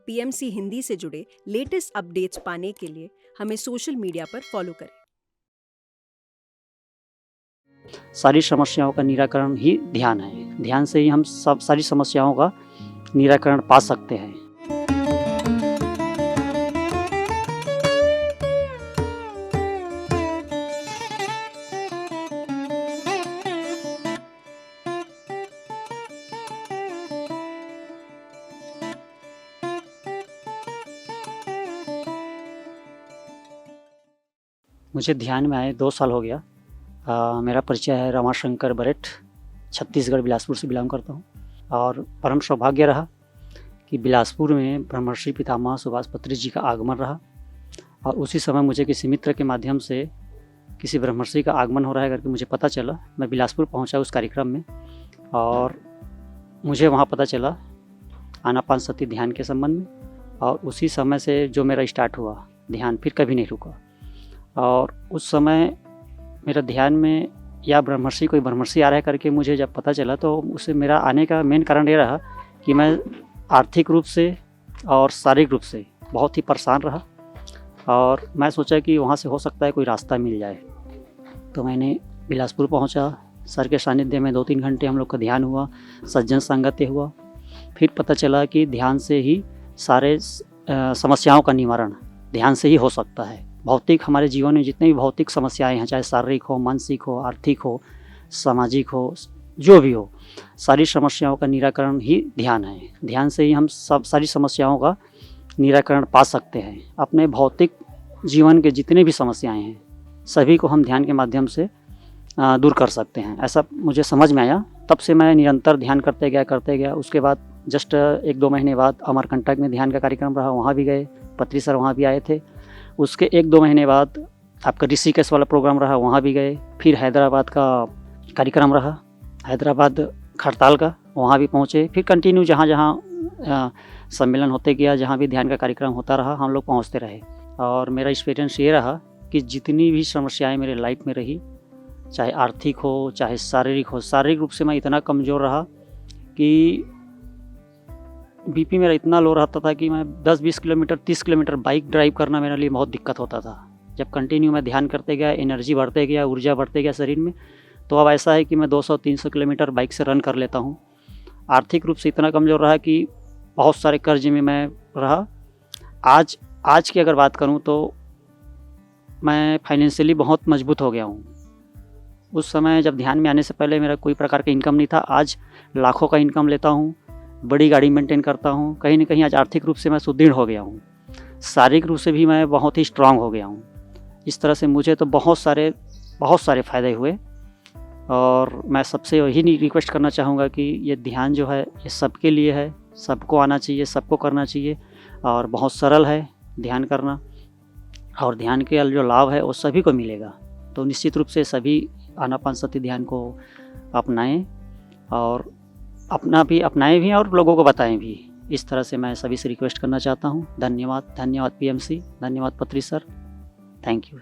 PMC Hindi से जुड़े latest updates पाने के लिए हमें सोशल मीडिया पर फॉलो करें। सारी समस्याओं का निराकरण ही ध्यान है। ध्यान से ही हम सब सारी समस्याओं का निराकरण पा सकते हैं। मुझे ध्यान में आए 2 साल हो गया। मेरा परिचय है रमाशंकर बरेठ, छत्तीसगढ़ बिलासपुर से बिलोंग करता हूँ और परम सौभाग्य रहा कि बिलासपुर में ब्रह्मर्षि पितामह सुभाष पत्री जी का आगमन रहा और उसी समय मुझे किसी मित्र के माध्यम से किसी ब्रह्मर्षि का आगमन हो रहा है करके मुझे पता चला। मैं बिलासपुर पहुँचा उस कार्यक्रम में और मुझे वहाँ पता चला आनापानसति ध्यान के संबंध में और उसी समय से जो मेरा स्टार्ट हुआ ध्यान फिर कभी नहीं रुका। और उस समय मेरा ध्यान में या कोई ब्रह्मर्षि आ रहा है करके मुझे जब पता चला तो उससे मेरा आने का मेन कारण ये रहा कि मैं आर्थिक रूप से और शारीरिक रूप से बहुत ही परेशान रहा और मैं सोचा कि वहाँ से हो सकता है कोई रास्ता मिल जाए। तो मैंने बिलासपुर पहुँचा, सर के सानिध्य में 2-3 घंटे हम लोग का ध्यान हुआ, सज्जन संगत्य हुआ। फिर पता चला कि ध्यान से ही सारे समस्याओं का निवारण ध्यान से ही हो सकता है। भौतिक हमारे जीवन में जितनी भी भौतिक समस्याएं हैं, चाहे शारीरिक हो, मानसिक हो, आर्थिक हो, सामाजिक हो, जो भी हो, सारी समस्याओं का निराकरण ही ध्यान है। ध्यान से ही हम सारी समस्याओं का निराकरण पा सकते हैं। अपने भौतिक जीवन के जितने भी समस्याएं हैं सभी को हम ध्यान के माध्यम से दूर कर सकते हैं, ऐसा मुझे समझ में आया। तब से मैं निरंतर ध्यान करते गया। उसके बाद जस्ट 1-2 महीने बाद अमरकंटक में ध्यान का कार्यक्रम रहा, वहाँ भी गए, पत्री सर वहाँ भी आए थे। उसके 1-2 महीने बाद आपका ऋषिकेश वाला प्रोग्राम रहा, वहाँ भी गए। फिर हैदराबाद का कार्यक्रम रहा, हैदराबाद खड़ताल का, वहाँ भी पहुँचे। फिर कंटिन्यू जहाँ सम्मेलन होते गया, जहाँ भी ध्यान का कार्यक्रम होता रहा, हम लोग पहुँचते रहे। और मेरा एक्सपीरियंस ये रहा कि जितनी भी समस्याएं मेरे लाइफ में रही, चाहे आर्थिक हो, चाहे शारीरिक हो, शारीरिक रूप से मैं इतना कमज़ोर रहा कि बीपी मेरा इतना लो रहता था कि मैं 10-20 किलोमीटर 30 किलोमीटर बाइक ड्राइव करना मेरे लिए बहुत दिक्कत होता था। जब कंटिन्यू मैं ध्यान करते गया, एनर्जी बढ़ते गया, ऊर्जा बढ़ते गया शरीर में, तो अब ऐसा है कि मैं 200-300 किलोमीटर बाइक से रन कर लेता हूँ। आर्थिक रूप से इतना कमज़ोर रहा कि बहुत सारे कर्ज में मैं रहा। आज की अगर बात करूँ तो मैं फाइनेंशियली बहुत मजबूत हो गया हूँ। उस समय जब ध्यान में आने से पहले मेरा कोई प्रकार का इनकम नहीं था, आज लाखों का इनकम लेता हूँ, बड़ी गाड़ी मेंटेन करता हूँ। कहीं ना कहीं आज आर्थिक रूप से मैं सुदृढ़ हो गया हूँ, शारीरिक रूप से भी मैं बहुत ही स्ट्रांग हो गया हूँ। इस तरह से मुझे तो बहुत सारे फ़ायदे हुए और मैं सबसे यही रिक्वेस्ट करना चाहूँगा कि ये ध्यान जो है ये सबके लिए है, सबको आना चाहिए, सबको करना चाहिए और बहुत सरल है ध्यान करना और ध्यान के जो लाभ है वो सभी को मिलेगा। तो निश्चित रूप से सभी आनापानसति ध्यान को अपनाएं और अपनाएं भी और लोगों को बताएं भी। इस तरह से मैं सभी से रिक्वेस्ट करना चाहता हूँ। धन्यवाद पीएमसी, धन्यवाद पत्री सर, थैंक यू।